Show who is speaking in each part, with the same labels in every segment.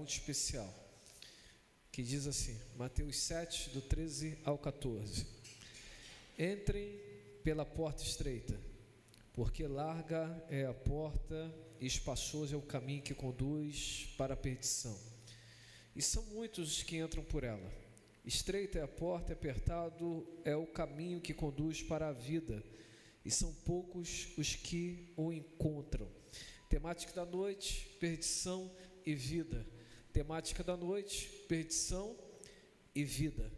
Speaker 1: muito especial, que diz assim, Mateus 7, do 13 ao 14: Entrem pela porta estreita, porque larga é a porta e espaçoso é o caminho que conduz para a perdição, e são muitos os que entram por ela. Estreita é a porta e apertado é o caminho que conduz para a vida, e são poucos os que o encontram. Temática da noite: perdição e vida. Temática da noite: perdição e vida.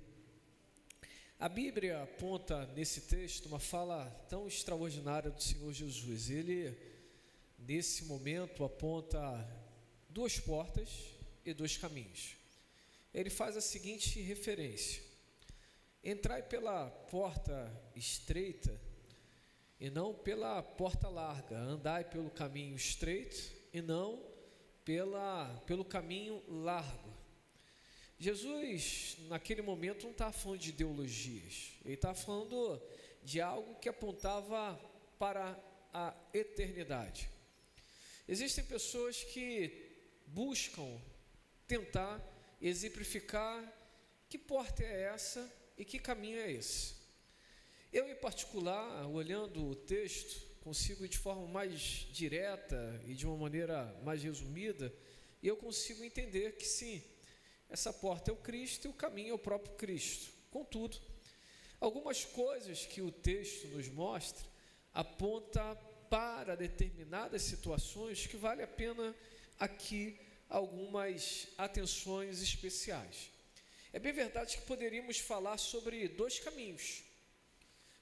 Speaker 1: A Bíblia aponta nesse texto uma fala tão extraordinária do Senhor Jesus. Ele, nesse momento, aponta duas portas e dois caminhos. Ele faz a seguinte referência: entrai pela porta estreita e não pela porta larga, andai pelo caminho estreito e não pelo caminho largo. Jesus, naquele momento, não estava falando de ideologias, ele estava falando de algo que apontava para a eternidade. Existem pessoas que buscam tentar exemplificar que porta é essa e que caminho é esse. Eu, em particular, olhando o texto, consigo de forma mais direta e de uma maneira mais resumida, e eu consigo entender que sim, essa porta é o Cristo e o caminho é o próprio Cristo. Contudo, algumas coisas que o texto nos mostra aponta para determinadas situações que vale a pena aqui algumas atenções especiais. É bem verdade que poderíamos falar sobre dois caminhos.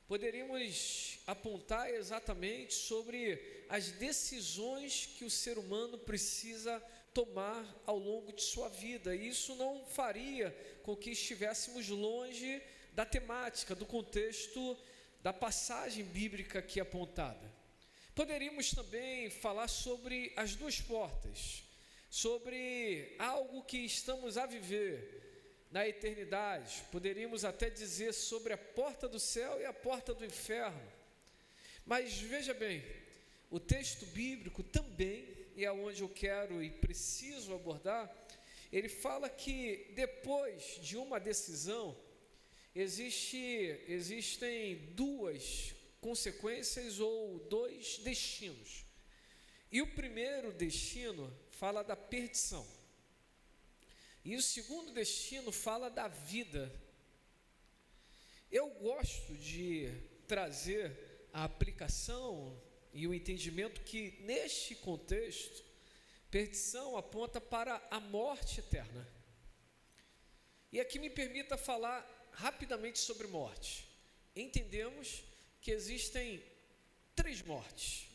Speaker 1: Poderíamos apontar exatamente sobre as decisões que o ser humano precisa tomar ao longo de sua vida, e isso não faria com que estivéssemos longe da temática, do contexto da passagem bíblica aqui apontada. Poderíamos também falar sobre as duas portas, sobre algo que estamos a viver na eternidade. Poderíamos até dizer sobre a porta do céu e a porta do inferno. Mas veja bem, o texto bíblico também, e é onde eu quero e preciso abordar, ele fala que depois de uma decisão, existem duas consequências ou dois destinos. E o primeiro destino fala da perdição, e o segundo destino fala da vida. Eu gosto de trazer a aplicação e o entendimento que, neste contexto, perdição aponta para a morte eterna. E aqui me permita falar rapidamente sobre morte. Entendemos que existem três mortes.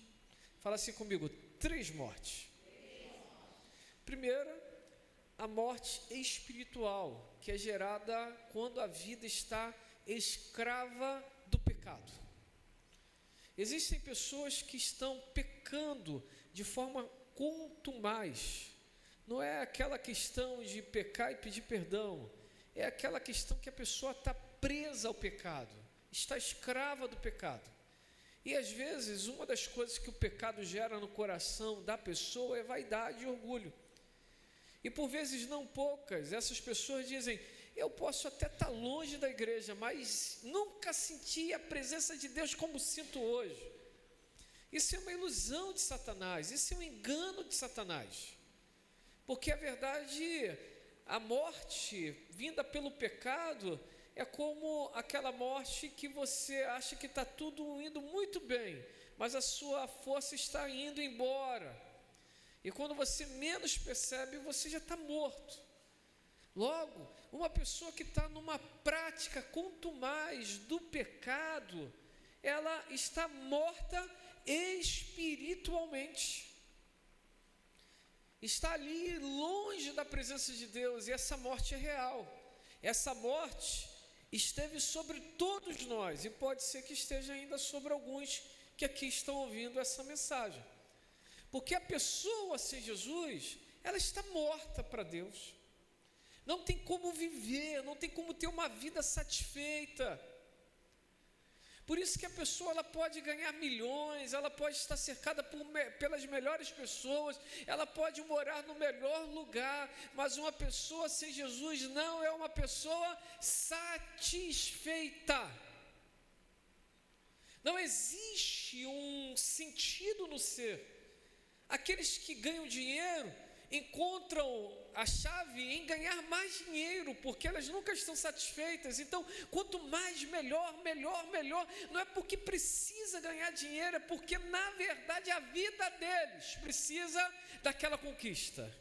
Speaker 1: Fala assim comigo: três mortes. Primeira, a morte espiritual, que é gerada quando a vida está escrava do pecado. Existem pessoas que estão pecando de forma contumaz. Não é aquela questão de pecar e pedir perdão, é aquela questão que a pessoa está presa ao pecado, está escrava do pecado. E às vezes uma das coisas que o pecado gera no coração da pessoa é vaidade e orgulho. E por vezes não poucas, essas pessoas dizem: eu posso até estar longe da igreja, mas nunca senti a presença de Deus como sinto hoje. Isso é uma ilusão de Satanás, isso é um engano de Satanás. Porque a verdade, a morte vinda pelo pecado é como aquela morte que você acha que está tudo indo muito bem, mas a sua força está indo embora. E quando você menos percebe, você já está morto. Logo, uma pessoa que está numa prática contumaz do pecado, ela está morta espiritualmente. Está ali longe da presença de Deus, e essa morte é real. Essa morte esteve sobre todos nós, e pode ser que esteja ainda sobre alguns que aqui estão ouvindo essa mensagem. Porque a pessoa sem Jesus, ela está morta para Deus. Não tem como viver, não tem como ter uma vida satisfeita. Por isso que a pessoa ela pode ganhar milhões, ela pode estar cercada pelas melhores pessoas, ela pode morar no melhor lugar, mas uma pessoa sem Jesus não é uma pessoa satisfeita. Não existe um sentido no ser. Aqueles que ganham dinheiro encontram a chave em ganhar mais dinheiro, porque elas nunca estão satisfeitas. Então, quanto mais, melhor. Não é porque precisa ganhar dinheiro, é porque, na verdade, a vida deles precisa daquela conquista.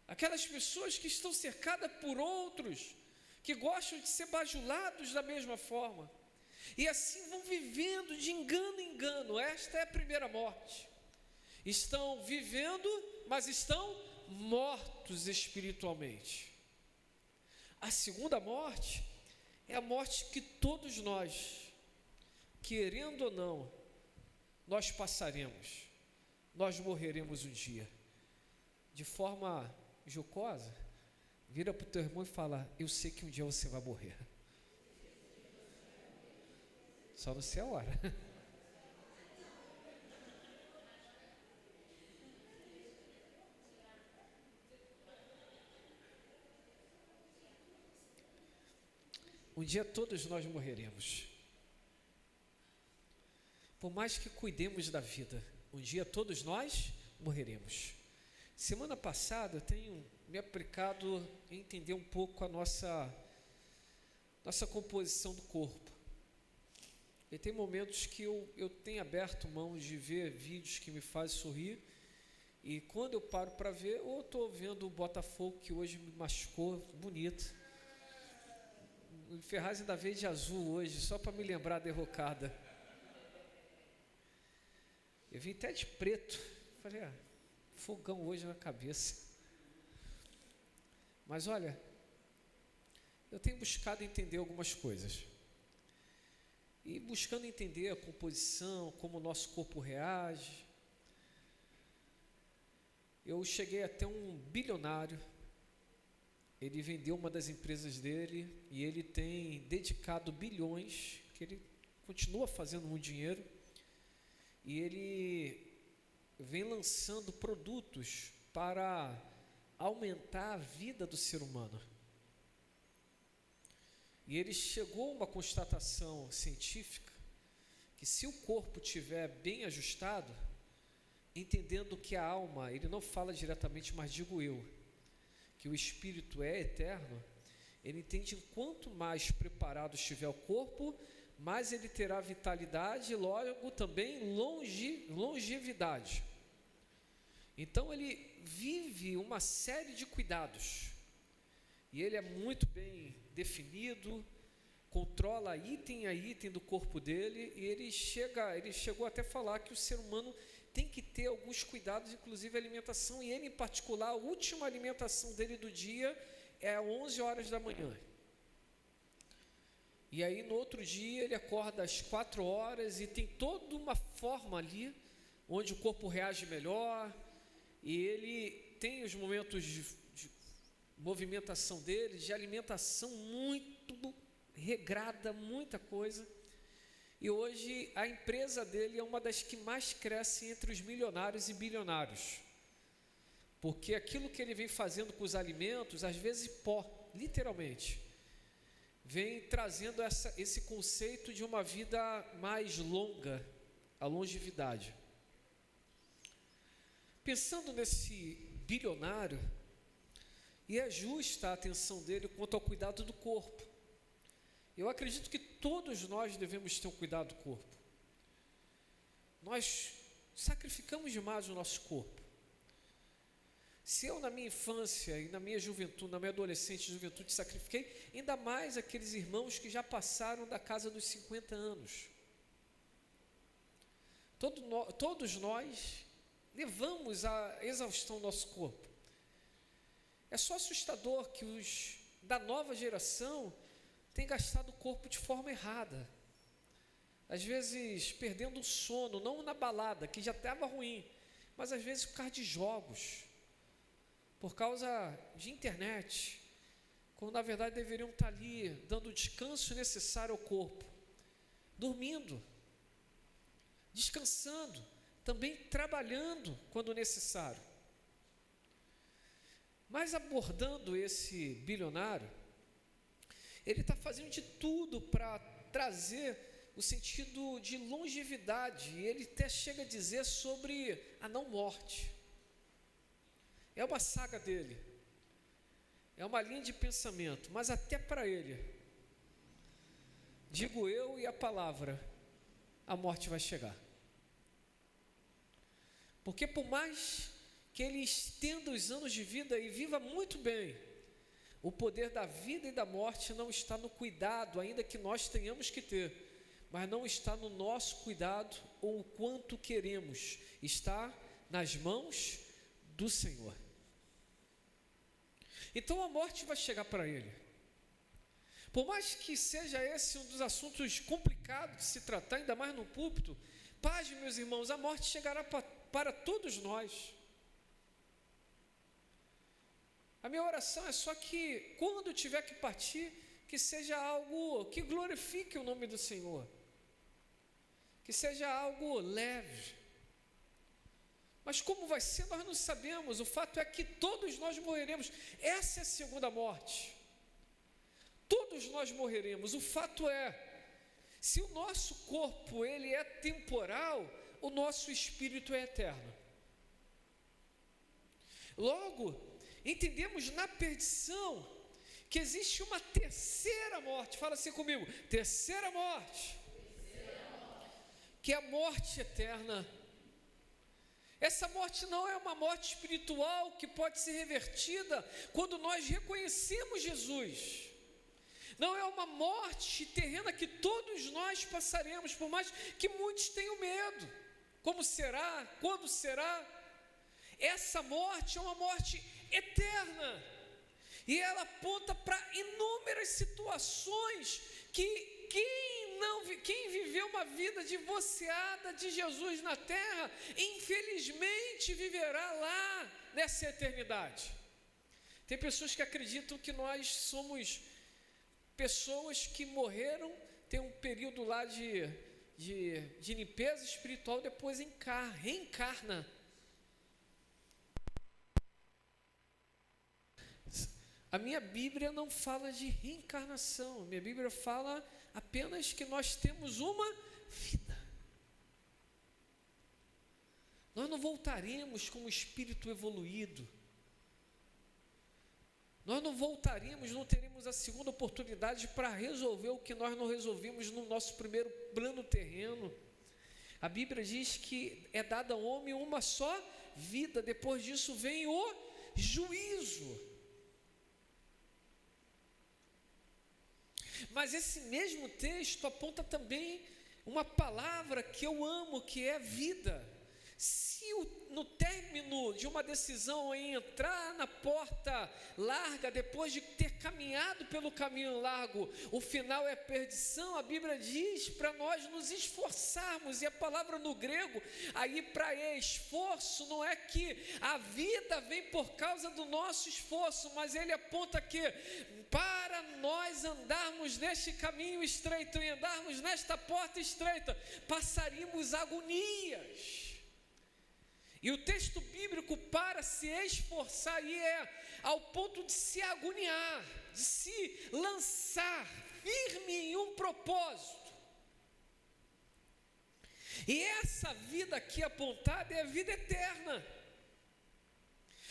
Speaker 1: Aquelas pessoas que estão cercadas por outros, que gostam de ser bajulados da mesma forma, e assim vão vivendo de engano em engano. Esta é a primeira morte. Estão vivendo, mas estão mortos espiritualmente. A segunda morte é a morte que todos nós, querendo ou não, nós passaremos. Nós morreremos um dia. De forma jocosa, vira para o teu irmão e fala: eu sei que um dia você vai morrer. Só não sei a hora. Um dia todos nós morreremos. Por mais que cuidemos da vida, um dia todos nós morreremos. Semana passada eu tenho me aplicado a entender um pouco a nossa composição do corpo. E tem momentos que eu tenho aberto mão de ver vídeos que me fazem sorrir, e quando eu paro para ver, ou estou vendo o Botafogo, que hoje me machucou, bonito. O Ferraz ainda veio de azul hoje, só para me lembrar a derrocada. Eu vim até de preto. Falei, fogão hoje na cabeça. Mas olha, eu tenho buscado entender algumas coisas. E buscando entender a composição, como o nosso corpo reage. Eu cheguei até um bilionário. Ele vendeu uma das empresas dele e ele tem dedicado bilhões, que ele continua fazendo muito dinheiro, e ele vem lançando produtos para aumentar a vida do ser humano. E ele chegou a uma constatação científica que, se o corpo estiver bem ajustado, entendendo que a alma, ele não fala diretamente, mas digo eu, que o espírito é eterno, ele entende que quanto mais preparado estiver o corpo, mais ele terá vitalidade e logo também longevidade. Então ele vive uma série de cuidados, e ele é muito bem definido, controla item a item do corpo dele, e ele chegou até a falar que o ser humano tem que ter alguns cuidados, inclusive a alimentação, e ele em particular, a última alimentação dele do dia é 11 horas da manhã. E aí no outro dia ele acorda às 4 horas e tem toda uma forma ali, onde o corpo reage melhor, e ele tem os momentos de movimentação dele, de alimentação muito regrada, muita coisa. E hoje a empresa dele é uma das que mais cresce entre os milionários e bilionários, porque aquilo que ele vem fazendo com os alimentos, às vezes pó, literalmente, vem trazendo esse conceito de uma vida mais longa, a longevidade. Pensando nesse bilionário, e é justa a atenção dele quanto ao cuidado do corpo. Eu acredito que todos nós devemos ter um cuidado do corpo. Nós sacrificamos demais o nosso corpo. Se eu na minha infância e na minha juventude, na minha adolescência e juventude sacrifiquei, ainda mais aqueles irmãos que já passaram da casa dos 50 anos. Todos nós levamos à exaustão o nosso corpo. É só assustador que os da nova geração têm gastado o corpo de forma errada. Às vezes perdendo o sono, não na balada, que já estava ruim, mas às vezes por causa de jogos, por causa de internet, quando na verdade deveriam estar ali, dando o descanso necessário ao corpo, dormindo, descansando, também trabalhando quando necessário. Mas abordando esse bilionário, ele está fazendo de tudo para trazer o sentido de longevidade, e ele até chega a dizer sobre a não morte. É uma saga dele, é uma linha de pensamento, mas até para ele, digo eu e a palavra, a morte vai chegar. Porque por mais que ele estenda os anos de vida e viva muito bem, o poder da vida e da morte não está no cuidado, ainda que nós tenhamos que ter, mas não está no nosso cuidado ou o quanto queremos, está nas mãos do Senhor. Então a morte vai chegar para ele. Por mais que seja esse um dos assuntos complicados de se tratar, ainda mais no púlpito, paz, meus irmãos, a morte chegará para todos nós. A minha oração é só que, quando tiver que partir, que seja algo que glorifique o nome do Senhor, que seja algo leve. Mas como vai ser, nós não sabemos. O fato é que todos nós morreremos. Essa é a segunda morte. Todos nós morreremos. O fato é, se o nosso corpo ele é temporal, o nosso espírito é eterno. Logo, entendemos na perdição que existe uma terceira morte. Fala assim comigo, terceira morte. Que é a morte eterna. Essa morte não é uma morte espiritual que pode ser revertida quando nós reconhecemos Jesus. Não é uma morte terrena que todos nós passaremos, por mais que muitos tenham medo. Como será? Quando será? Essa morte é uma morte eterna. E ela aponta para inúmeras situações que quem viveu uma vida divorciada de Jesus na terra, infelizmente viverá lá nessa eternidade. Tem pessoas que acreditam que nós somos pessoas que morreram, tem um período lá de limpeza espiritual, depois reencarna. A minha Bíblia não fala de reencarnação, a minha Bíblia fala apenas que nós temos uma vida. Nós não voltaremos com o espírito evoluído. Nós não voltaremos, não teremos a segunda oportunidade para resolver o que nós não resolvimos no nosso primeiro plano terreno. A Bíblia diz que é dada ao homem uma só vida, depois disso vem o juízo. Mas esse mesmo texto aponta também uma palavra que eu amo, que é vida. Se no término de uma decisão em entrar na porta larga, depois de ter caminhado pelo caminho largo, o final é perdição, a Bíblia diz para nós nos esforçarmos, e a palavra no grego, aí para esforço, não é que a vida vem por causa do nosso esforço, mas ele aponta que para nós andarmos neste caminho estreito e andarmos nesta porta estreita, passaríamos agonias. E o texto bíblico para se esforçar aí é ao ponto de se agoniar, de se lançar firme em um propósito. E essa vida aqui apontada é a vida eterna.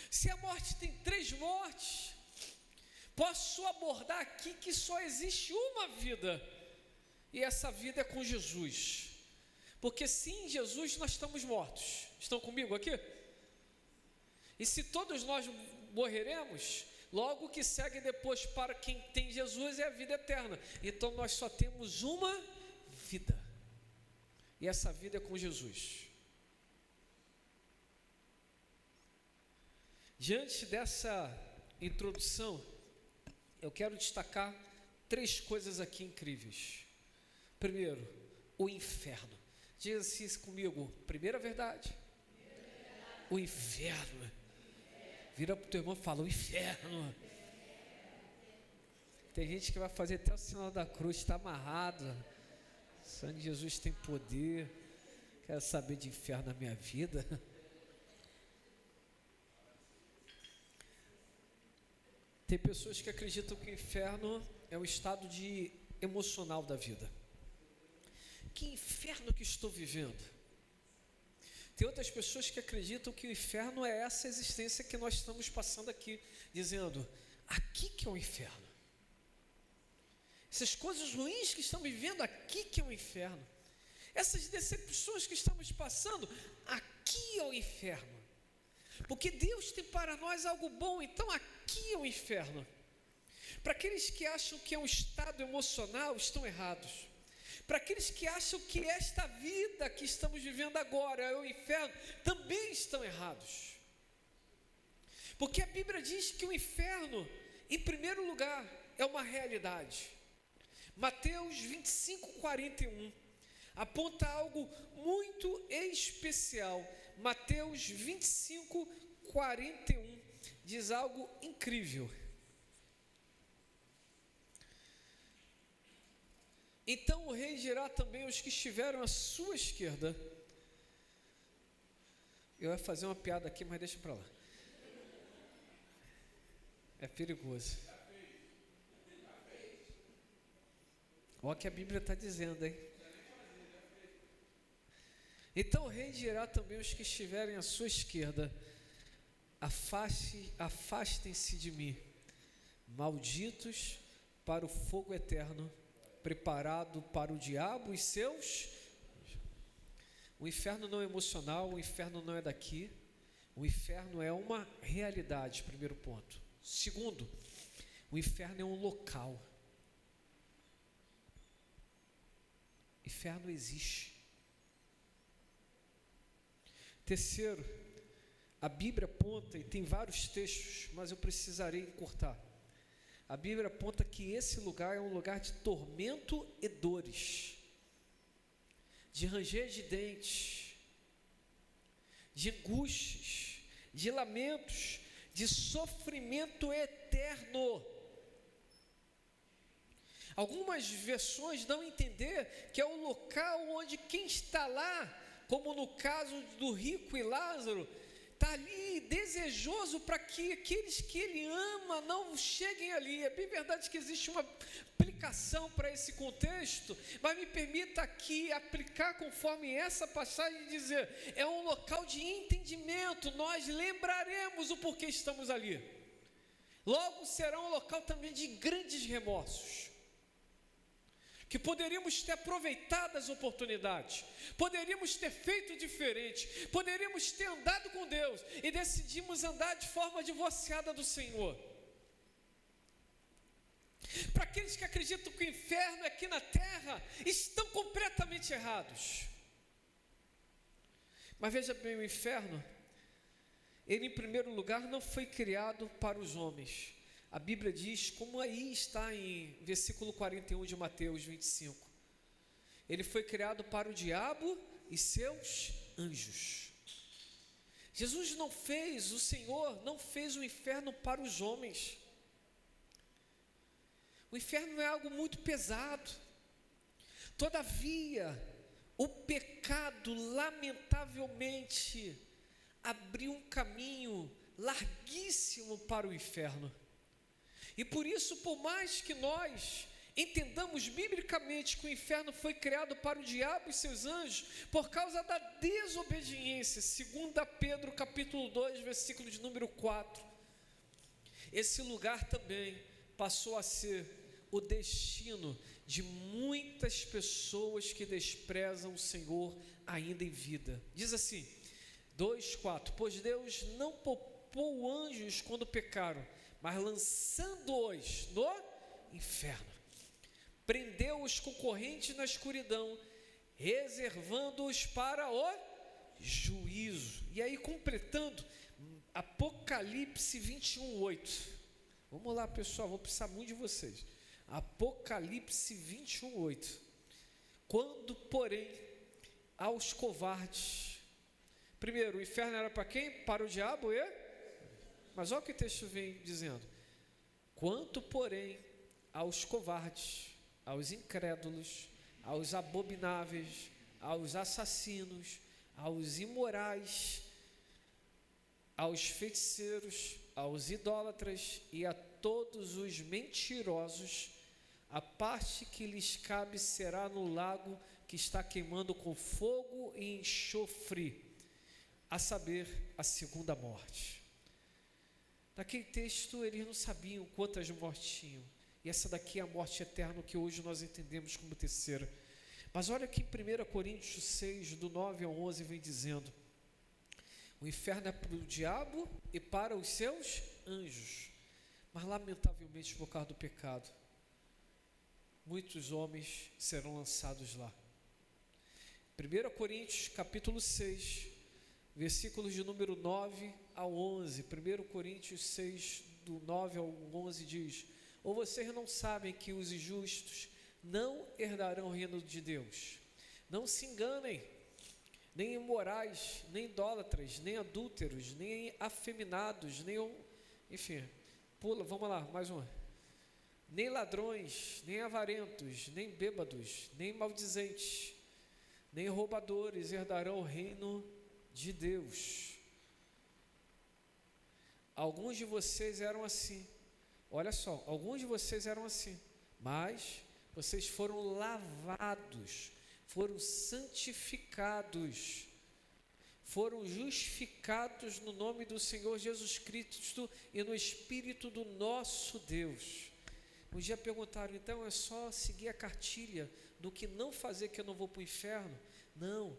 Speaker 1: Se a morte tem 3 mortes, posso abordar aqui que só existe uma vida, e essa vida é com Jesus. Porque sem Jesus nós estamos mortos. Estão comigo aqui? E se todos nós morreremos, logo o que segue depois para quem tem Jesus é a vida eterna. Então nós só temos uma vida. E essa vida é com Jesus. Diante dessa introdução, eu quero destacar 3 coisas aqui incríveis. Primeiro, o inferno. Diga assim comigo, primeira verdade. O inferno. Vira para o teu irmão e fala, o inferno. Tem gente que vai fazer até o sinal da cruz, está amarrado. O sangue de Jesus tem poder. Quero saber de inferno na minha vida. Tem pessoas que acreditam que o inferno é o estado emocional da vida. Que inferno que estou vivendo? Tem outras pessoas que acreditam que o inferno é essa existência que nós estamos passando aqui, dizendo, aqui que é o inferno. Essas coisas ruins que estamos vivendo, aqui que é o inferno. Essas decepções que estamos passando, aqui é o inferno. Porque Deus tem para nós algo bom, então aqui é o inferno. Para aqueles que acham que é um estado emocional, estão errados. Para aqueles que acham que esta vida que estamos vivendo agora é o inferno, também estão errados. Porque a Bíblia diz que o inferno, em primeiro lugar, é uma realidade. Mateus 25:41 aponta algo muito especial. Mateus 25:41 diz algo incrível. Então o rei dirá também aos que estiveram à sua esquerda. Eu ia fazer uma piada aqui, mas deixa para lá. É perigoso. Olha o que a Bíblia está dizendo, hein? Então o rei dirá também aos que estiverem à sua esquerda: afastem-se de mim, malditos, para o fogo eterno, preparado para o diabo e seus. O inferno não é emocional, o inferno não é daqui, o inferno é uma realidade, primeiro ponto. Segundo, o inferno é um local. O inferno existe. Terceiro, a Bíblia aponta, e tem vários textos, mas eu precisarei encurtar. A Bíblia aponta que esse lugar é um lugar de tormento e dores, de ranger de dentes, de angústias, de lamentos, de sofrimento eterno. Algumas versões dão a entender que é o local onde quem está lá, como no caso do rico e Lázaro, está ali desejoso para que aqueles que ele ama não cheguem ali. É bem verdade que existe uma aplicação para esse contexto, mas me permita aqui aplicar conforme essa passagem e dizer, é um local de entendimento, nós lembraremos o porquê estamos ali. Logo será um local também de grandes remorsos, que poderíamos ter aproveitado as oportunidades, poderíamos ter feito diferente, poderíamos ter andado com Deus e decidimos andar de forma divorciada do Senhor. Para aqueles que acreditam que o inferno é aqui na terra, estão completamente errados. Mas veja bem, o inferno, ele em primeiro lugar não foi criado para os homens. A Bíblia diz, como aí está em versículo 41 de Mateus 25, ele foi criado para o diabo e seus anjos. Jesus não fez, o Senhor não fez o inferno para os homens. O inferno é algo muito pesado. Todavia, o pecado, lamentavelmente, abriu um caminho larguíssimo para o inferno. E por isso, por mais que nós entendamos biblicamente que o inferno foi criado para o diabo e seus anjos, por causa da desobediência, 2 Pedro capítulo 2, versículo de número 4, esse lugar também passou a ser o destino de muitas pessoas que desprezam o Senhor ainda em vida. Diz assim, 2:4, pois Deus não poupou anjos quando pecaram, mas lançando-os no inferno, prendeu-os com correntes na escuridão, reservando-os para o juízo. E aí, completando, Apocalipse 21:8. Vamos lá, pessoal, vou precisar muito de vocês. Apocalipse 21:8. Quando, porém, aos covardes, primeiro, o inferno era para quem? Para o diabo e... Mas olha o que o texto vem dizendo. Quanto, porém, aos covardes, aos incrédulos, aos abomináveis, aos assassinos, aos imorais, aos feiticeiros, aos idólatras e a todos os mentirosos, a parte que lhes cabe será no lago que está queimando com fogo e enxofre, a saber, a segunda morte. Naquele texto, eles não sabiam quantas mortes tinham. E essa daqui é a morte eterna, que hoje nós entendemos como terceira. Mas olha que em 1 Coríntios 6, do 9 ao 11, vem dizendo: o inferno é para o diabo e para os seus anjos. Mas lamentavelmente, por causa do pecado, muitos homens serão lançados lá. 1 Coríntios capítulo 6, versículos de número 9 ao 11. 1 Coríntios 6, do 9 ao 11 diz: ou vocês não sabem que os injustos não herdarão o reino de Deus? Não se enganem, nem imorais, nem idólatras, nem adúlteros, nem afeminados, vamos lá, mais uma. Nem ladrões, nem avarentos, nem bêbados, nem maldizentes, nem roubadores herdarão o reino de Deus. Alguns de vocês eram assim. Olha só, alguns de vocês eram assim, mas vocês foram lavados, foram santificados, foram justificados no nome do Senhor Jesus Cristo e no Espírito do nosso Deus. Um dia perguntaram, então é só seguir a cartilha do que não fazer, que eu não vou para o inferno? Não,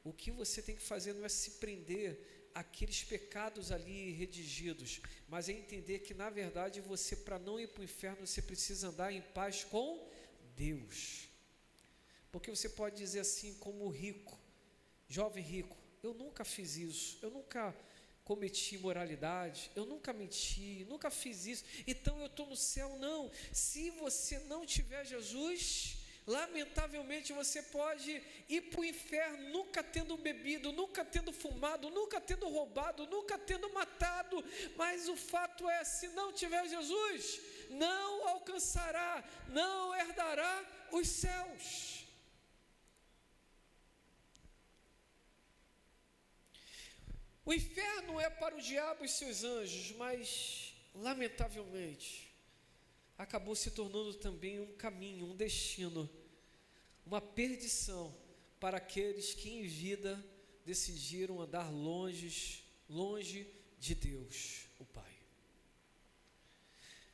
Speaker 1: o que você tem que fazer não é se prender àqueles pecados ali redigidos, mas é entender que na verdade você, para não ir para o inferno, você precisa andar em paz com Deus. Porque você pode dizer assim, como o rico, jovem rico: eu nunca fiz isso, eu nunca cometi imoralidade, eu nunca menti, nunca fiz isso, então eu estou no céu. Não, se você não tiver Jesus, lamentavelmente você pode ir para o inferno, nunca tendo bebido, nunca tendo fumado, nunca tendo roubado, nunca tendo matado. Mas o fato é, se não tiver Jesus, não alcançará, não herdará os céus. O inferno é para o diabo e seus anjos, mas lamentavelmente acabou se tornando também um caminho, um destino, uma perdição para aqueles que em vida decidiram andar longe de Deus, o Pai.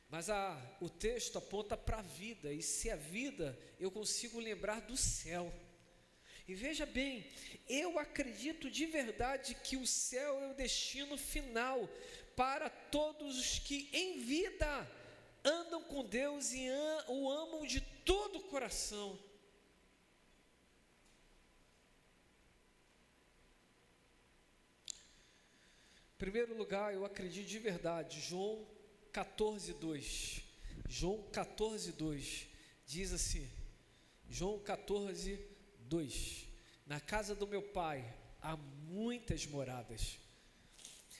Speaker 1: Mas o texto aponta para a vida, e se a vida, eu consigo lembrar do céu. E veja bem, eu acredito de verdade que o céu é o destino final para todos os que em vida andam com Deus e o amam de todo o coração. Em primeiro lugar, eu acredito de verdade, João 14:2. João 14:2 diz assim, João 14:2: na casa do meu Pai há muitas moradas.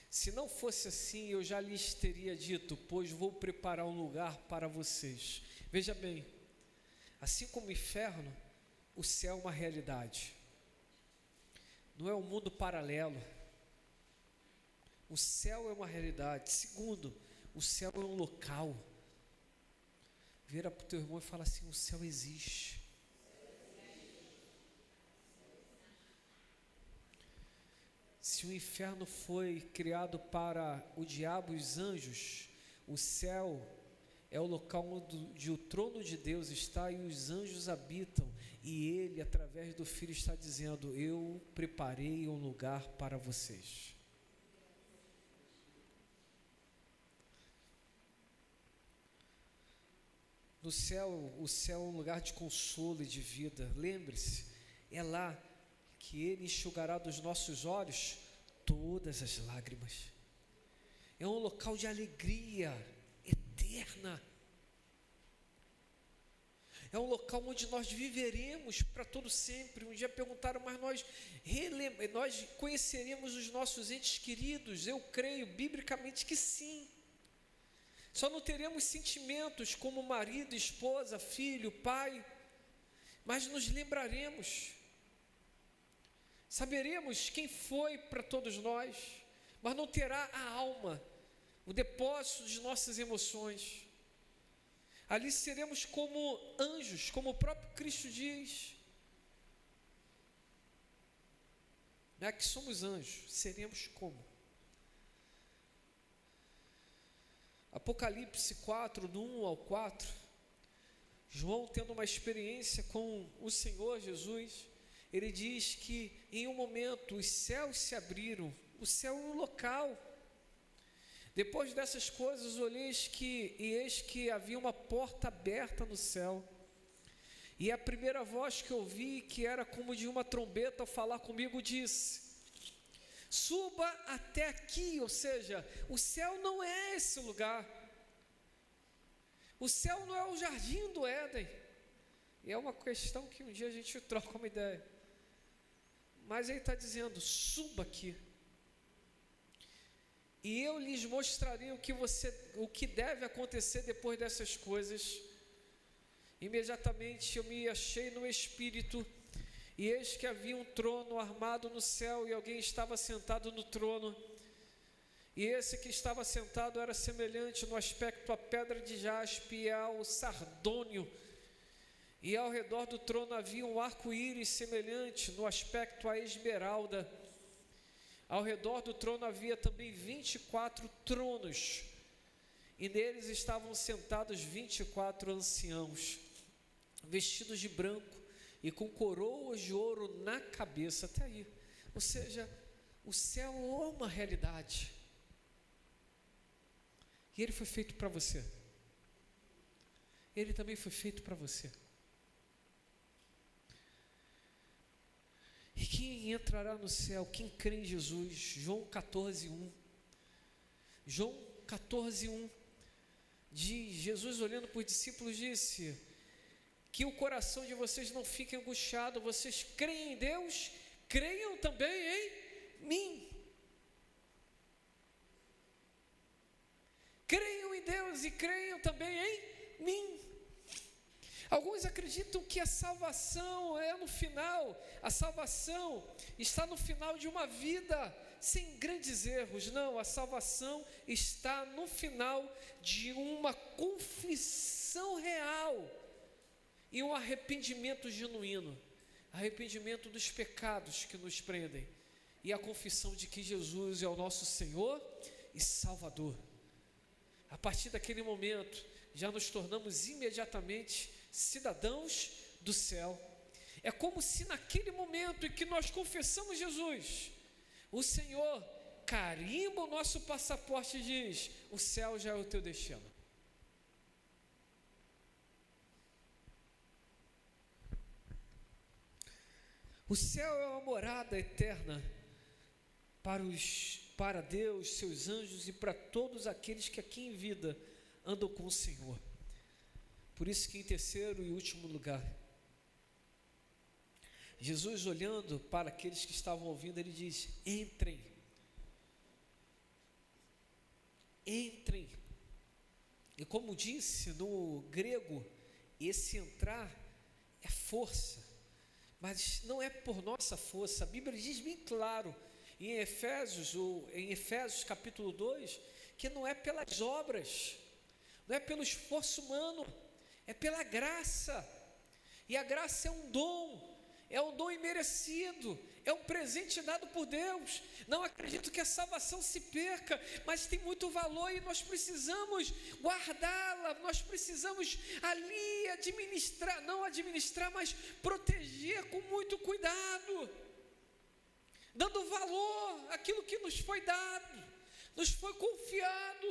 Speaker 1: Se não fosse assim, eu já lhes teria dito, pois vou preparar um lugar para vocês. Veja bem, assim como o inferno, o céu é uma realidade. Não é um mundo paralelo. O céu é uma realidade. Segundo, o céu é um local. Vira para o teu irmão e fala assim: o céu existe. Se o inferno foi criado para o diabo e os anjos, o céu é o local onde o trono de Deus está e os anjos habitam, e Ele, através do Filho, está dizendo: eu preparei um lugar para vocês. No céu, o céu é um lugar de consolo e de vida. Lembre-se, é lá que Ele enxugará dos nossos olhos todas as lágrimas. É um local de alegria eterna. É um local onde nós viveremos para todo sempre. Um dia perguntaram, mas nós conheceríamos os nossos entes queridos? Eu creio biblicamente que sim. Só não teremos sentimentos como marido, esposa, filho, pai, mas nos lembraremos. Saberemos quem foi para todos nós, mas não terá a alma, o depósito de nossas emoções. Ali seremos como anjos, como o próprio Cristo diz. Não é que somos anjos, seremos como? Apocalipse 4, do 1 ao 4, João tendo uma experiência com o Senhor Jesus, ele diz que em um momento os céus se abriram, o céu é um local. Depois dessas coisas olhei e eis que havia uma porta aberta no céu, e a primeira voz que ouvi, que era como de uma trombeta ao falar comigo, disse: suba até aqui. Ou seja, o céu não é esse lugar, o céu não é o jardim do Éden. E é uma questão que um dia a gente troca uma ideia, mas ele está dizendo: suba aqui, e eu lhes mostrarei o que deve acontecer depois dessas coisas. Imediatamente eu me achei no Espírito, e eis que havia um trono armado no céu, e alguém estava sentado no trono, e esse que estava sentado era semelhante no aspecto à pedra de jaspe e ao sardônio, e ao redor do trono havia um arco-íris semelhante no aspecto à esmeralda. Ao redor do trono havia também 24 tronos, e neles estavam sentados 24 anciãos, vestidos de branco e com coroas de ouro na cabeça. Até aí, ou seja, o céu é uma realidade, e ele foi feito para você, ele também foi feito para você. E quem entrará no céu? Quem crê em Jesus? João 14:1. João 14:1 diz, Jesus olhando para os discípulos disse: que o coração de vocês não fique angustiado, vocês creem em Deus, creiam também em mim. Creiam em Deus e creiam também em mim. Alguns acreditam que a salvação é no final, a salvação está no final de uma vida sem grandes erros. Não, a salvação está no final de uma confissão real e um arrependimento genuíno, arrependimento dos pecados que nos prendem, e a confissão de que Jesus é o nosso Senhor e Salvador. A partir daquele momento, já nos tornamos imediatamente cidadãos do céu. É como se naquele momento em que nós confessamos Jesus, o Senhor carimba o nosso passaporte e diz: o céu já é o teu destino. O céu é uma morada eterna para Deus, seus anjos e para todos aqueles que aqui em vida andam com o Senhor. Por isso que em terceiro e último lugar, Jesus olhando para aqueles que estavam ouvindo, ele diz: entrem, entrem. E como disse no grego, esse entrar é força, mas não é por nossa força. A Bíblia diz bem claro em Efésios capítulo 2, que não é pelas obras, não é pelo esforço humano, é pela graça. E a graça é um dom imerecido, é um presente dado por Deus. Não acredito que a salvação se perca, mas tem muito valor e nós precisamos guardá-la, nós precisamos ali mas proteger com muito cuidado, dando valor àquilo que nos foi dado, nos foi confiado.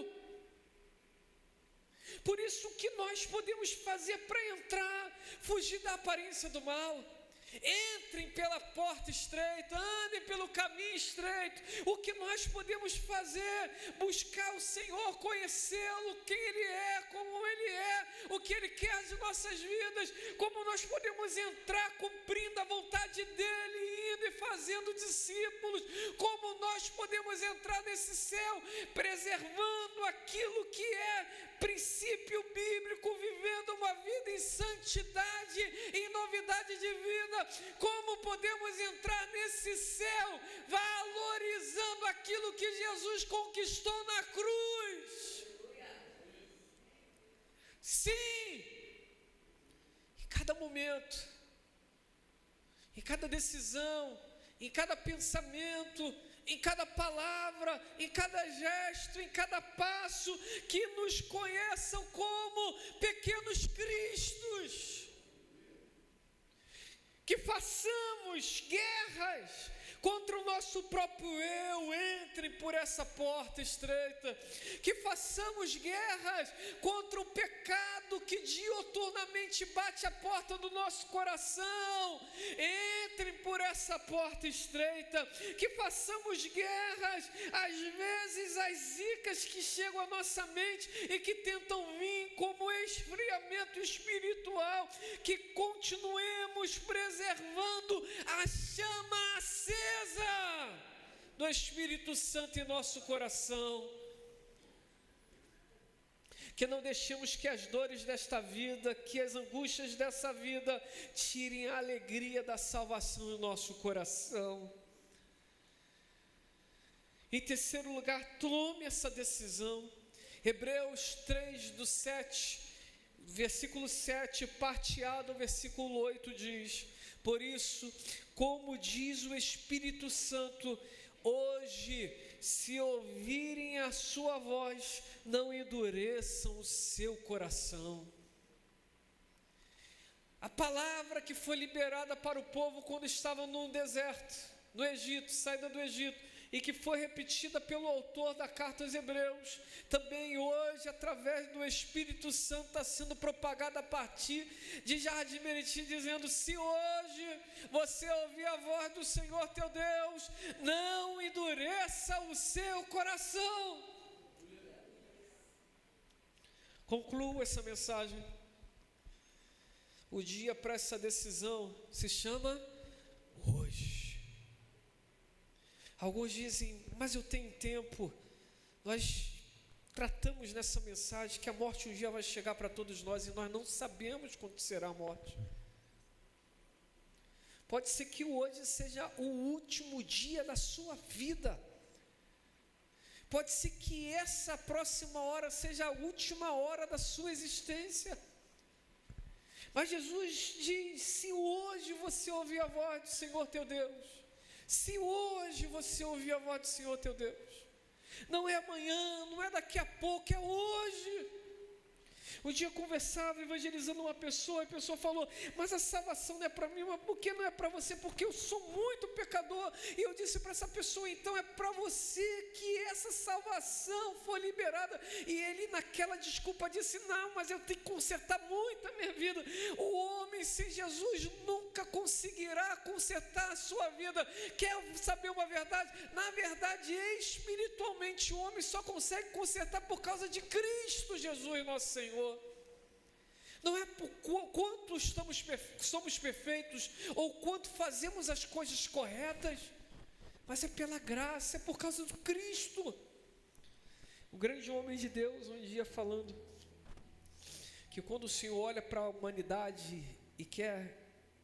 Speaker 1: Por isso, o que nós podemos fazer para entrar, fugir da aparência do mal? Entrem pela porta estreita, andem pelo caminho estreito. O que nós podemos fazer? Buscar o Senhor, conhecê-lo, quem Ele é, como Ele é, o que Ele quer de nossas vidas, como nós podemos entrar cumprindo a vontade dEle, indo e fazendo discípulos, como nós podemos entrar nesse céu, preservando aquilo que é princípio bíblico, vivendo uma vida em santidade, em novidade de vida. Como podemos entrar nesse céu valorizando aquilo que Jesus conquistou na cruz? Sim, em cada momento, em cada decisão, em cada pensamento, em cada palavra, em cada gesto, em cada passo, que nos conheçam como pequenos cristos, que façamos guerras contra o nosso próprio eu. Entrem por essa porta estreita, que façamos guerras contra o pecado que dioturnamente bate a porta do nosso coração. Entrem por essa porta estreita, que façamos guerras, às vezes as zicas que chegam à nossa mente e que tentam vir como esfriamento espiritual, que continuemos preservando a chama acesa do Espírito Santo em nosso coração, que não deixemos que as dores desta vida, que as angústias dessa vida tirem a alegria da salvação do nosso coração. Em terceiro lugar, tome essa decisão. Hebreus 3, do 7, versículo 7, parte A do versículo 8 diz: por isso, como diz o Espírito Santo, hoje, se ouvirem a sua voz, não endureçam o seu coração. A palavra que foi liberada para o povo quando estavam no deserto, no Egito, saída do Egito, e que foi repetida pelo autor da carta aos Hebreus, também hoje, através do Espírito Santo, está sendo propagada a partir de Jardim Meriti, dizendo: se hoje você ouvir a voz do Senhor teu Deus, não endureça o seu coração. Concluo essa mensagem. O dia para essa decisão se chama hoje. Alguns dizem: mas eu tenho tempo. Nós tratamos nessa mensagem que a morte um dia vai chegar para todos nós e nós não sabemos quando será a morte. Pode ser que hoje seja o último dia da sua vida. Pode ser que essa próxima hora seja a última hora da sua existência. Mas Jesus diz: se hoje você ouvir a voz do Senhor teu Deus, se hoje você ouvir a voz do Senhor teu Deus, não é amanhã, não é daqui a pouco, é hoje. Um dia eu conversava, evangelizando uma pessoa, e a pessoa falou: mas a salvação não é para mim. Mas por que não é para você? Porque eu sou muito pecador. E eu disse para essa pessoa: então é para você que essa salvação foi liberada. E ele, naquela desculpa, disse: não, mas eu tenho que consertar muito a minha vida. O homem sem Jesus nunca conseguirá consertar a sua vida. Quer saber uma verdade? Na verdade, espiritualmente, o homem só consegue consertar por causa de Cristo Jesus, nosso Senhor. Não é por quanto somos perfeitos ou quanto fazemos as coisas corretas, mas é pela graça, é por causa do Cristo. O grande homem de Deus, um dia falando que quando o Senhor olha para a humanidade e quer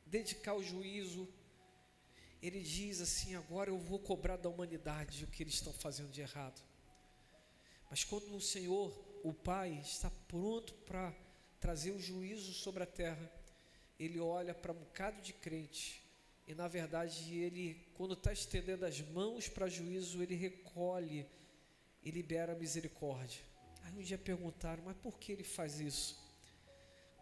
Speaker 1: dedicar o juízo, ele diz assim: agora eu vou cobrar da humanidade o que eles estão fazendo de errado. Mas quando o Senhor, o Pai, está pronto para trazer o juízo sobre a terra, ele olha para um bocado de crente, e na verdade ele, quando está estendendo as mãos para juízo, ele recolhe e libera a misericórdia. Aí um dia perguntaram: mas por que ele faz isso?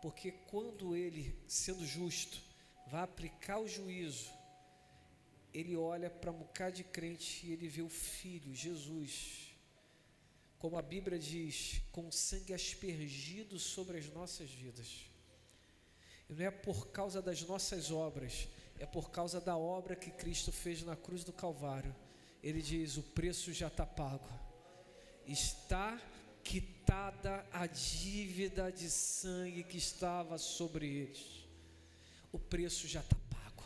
Speaker 1: Porque quando ele, sendo justo, vai aplicar o juízo, ele olha para um bocado de crente e ele vê o Filho, Jesus, como a Bíblia diz, com sangue aspergido sobre as nossas vidas. E não é por causa das nossas obras, é por causa da obra que Cristo fez na cruz do Calvário. Ele diz: o preço já está pago, está quitada a dívida de sangue que estava sobre eles. O preço já está pago.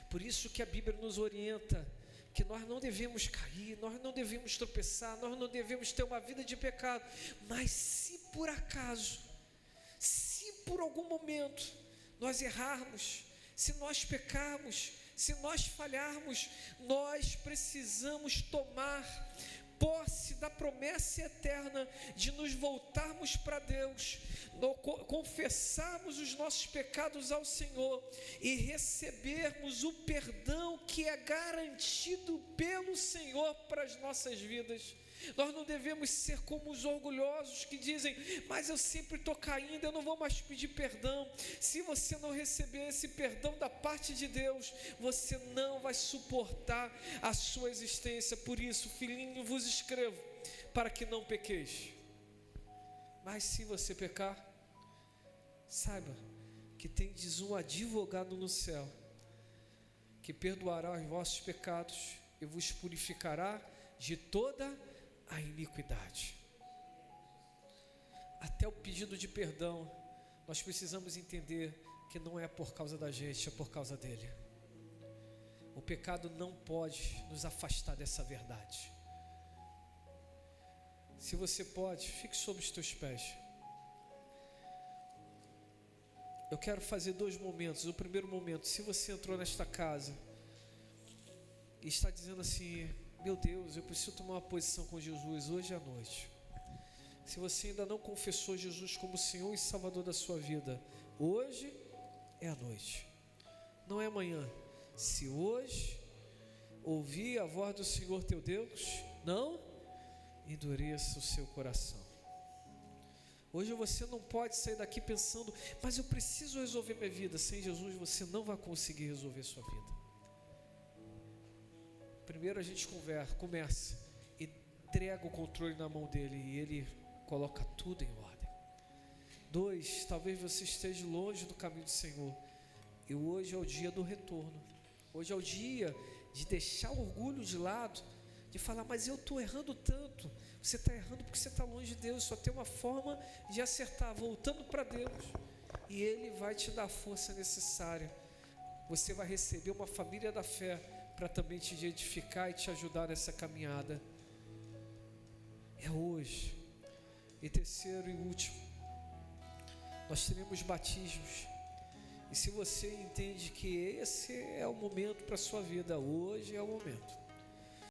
Speaker 1: Por isso que a Bíblia nos orienta que nós não devemos cair, nós não devemos tropeçar, nós não devemos ter uma vida de pecado. Mas se por acaso, se por algum momento nós errarmos, se nós pecarmos, se nós falharmos, nós precisamos tomar posse da promessa eterna de nos voltarmos para Deus, confessarmos os nossos pecados ao Senhor e recebermos o perdão que é garantido pelo Senhor para as nossas vidas. Nós não devemos ser como os orgulhosos que dizem: mas eu sempre estou caindo, eu não vou mais pedir perdão. Se você não receber esse perdão da parte de Deus, você não vai suportar a sua existência. Por isso, filhinho, vos escrevo para que não pequeis. Mas se você pecar, saiba que tendes um advogado no céu, que perdoará os vossos pecados e vos purificará de toda a iniquidade. Até o pedido de perdão, nós precisamos entender que não é por causa da gente, é por causa dele. O pecado não pode nos afastar dessa verdade. Se você pode, fique sobre os teus pés. Eu quero fazer 2 momentos. O primeiro momento, se você entrou nesta casa e está dizendo assim: meu Deus, eu preciso tomar uma posição com Jesus hoje à noite. Se você ainda não confessou Jesus como Senhor e Salvador da sua vida, hoje é a noite, não é amanhã. Se hoje ouvir a voz do Senhor teu Deus, não endureça o seu coração. Hoje você não pode sair daqui pensando: mas eu preciso resolver minha vida. Sem Jesus você não vai conseguir resolver sua vida. Primeiro a gente começa, entrega o controle na mão dele e ele coloca tudo em ordem. 2, talvez você esteja longe do caminho do Senhor e hoje é o dia do retorno. Hoje é o dia de deixar o orgulho de lado, de falar: mas eu estou errando tanto. Você está errando porque você está longe de Deus. Só tem uma forma de acertar, voltando para Deus, e Ele vai te dar a força necessária. Você vai receber uma família da fé para também te edificar e te ajudar nessa caminhada. É hoje. E terceiro e último, nós teremos batismos. E se você entende que esse é o momento para a sua vida, hoje é o momento.